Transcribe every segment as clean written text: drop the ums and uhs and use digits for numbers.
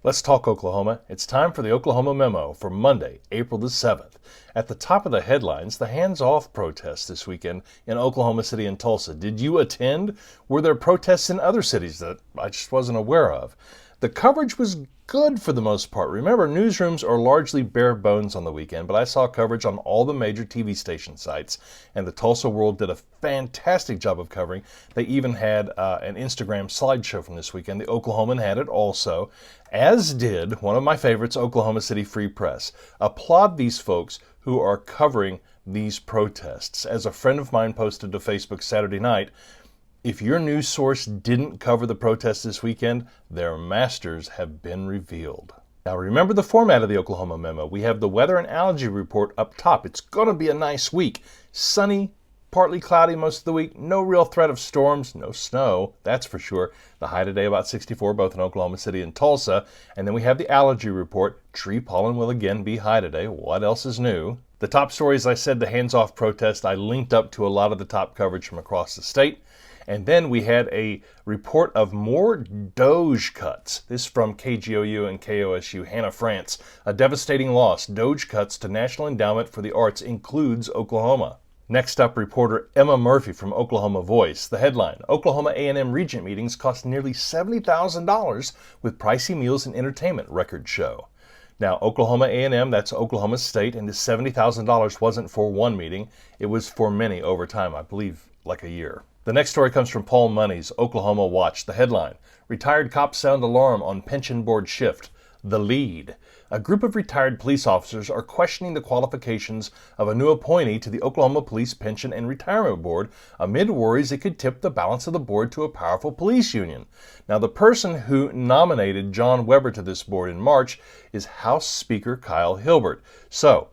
Let's talk Oklahoma. It's time for the Oklahoma Memo for Monday, April the 7th. At the top of the headlines, the hands-off protests this weekend in Oklahoma City and Tulsa. Did you attend? Were there protests in other cities that I just wasn't aware of? The coverage was good for the most part. Remember, newsrooms are largely bare bones on the weekend, but I saw coverage on all the major TV station sites, and the Tulsa World did a fantastic job of covering. They even had an Instagram slideshow from this weekend. The Oklahoman had it also, as did one of my favorites, Oklahoma City Free Press. Applaud these folks who are covering these protests. As a friend of mine posted to Facebook Saturday night, if your news source didn't cover the protests this weekend, their masters have been revealed. Now remember the format of the Oklahoma Memo. We have the weather and allergy report up top. It's going to be a nice week. Sunny, partly cloudy most of the week. No real threat of storms, no snow, that's for sure. The high today about 64, both in Oklahoma City and Tulsa. And then we have the allergy report. Tree pollen will again be high today. What else is new? The top stories, I said, the hands-off protest. I linked up to a lot of the top coverage from across the state. And then we had a report of more Doge cuts. This from KGOU and KOSU, Hannah France. A devastating loss. Doge cuts to National Endowment for the Arts includes Oklahoma. Next up, reporter Emma Murphy from Oklahoma Voice. The headline, Oklahoma A&M Regent meetings cost nearly $70,000 with pricey meals and entertainment, record show. Now, Oklahoma A&M, that's Oklahoma State, and this $70,000 wasn't for one meeting. It was for many over time, I believe like a year. The next story comes from Paul Money's Oklahoma Watch. The headline, retired cops sound alarm on pension board shift. The lead. A group of retired police officers are questioning the qualifications of a new appointee to the Oklahoma Police Pension and Retirement Board amid worries it could tip the balance of the board to a powerful police union. Now, the person who nominated John Weber to this board in March is House Speaker Kyle Hilbert. So,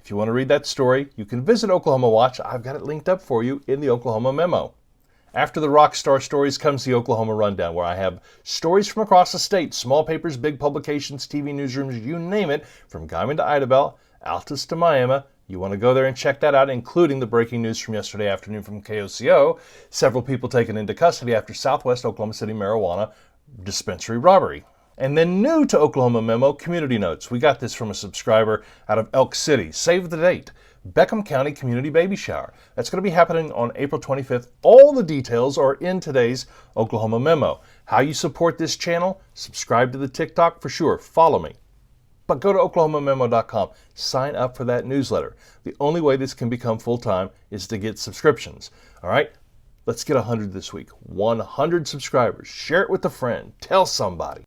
if you want to read that story, you can visit Oklahoma Watch. I've got it linked up for you in the Oklahoma Memo. After the rock star stories comes the Oklahoma Rundown, where I have stories from across the state, small papers, big publications, TV newsrooms, you name it, from Guyman to Idabel, Altus to Miami. You want to go there and check that out, including the breaking news from yesterday afternoon from KOCO. Several people taken into custody after Southwest Oklahoma City marijuana dispensary robbery. And then new to Oklahoma Memo, community notes. We got this from a subscriber out of Elk City. Save the date. Beckham County Community Baby Shower. That's going to be happening on April 25th. All the details are in today's Oklahoma Memo. How you support this channel? Subscribe to the TikTok for sure. Follow me. But go to oklahomamemo.com. Sign up for that newsletter. The only way this can become full-time is to get subscriptions. All right? Let's get 100 this week. 100 subscribers. Share it with a friend. Tell somebody.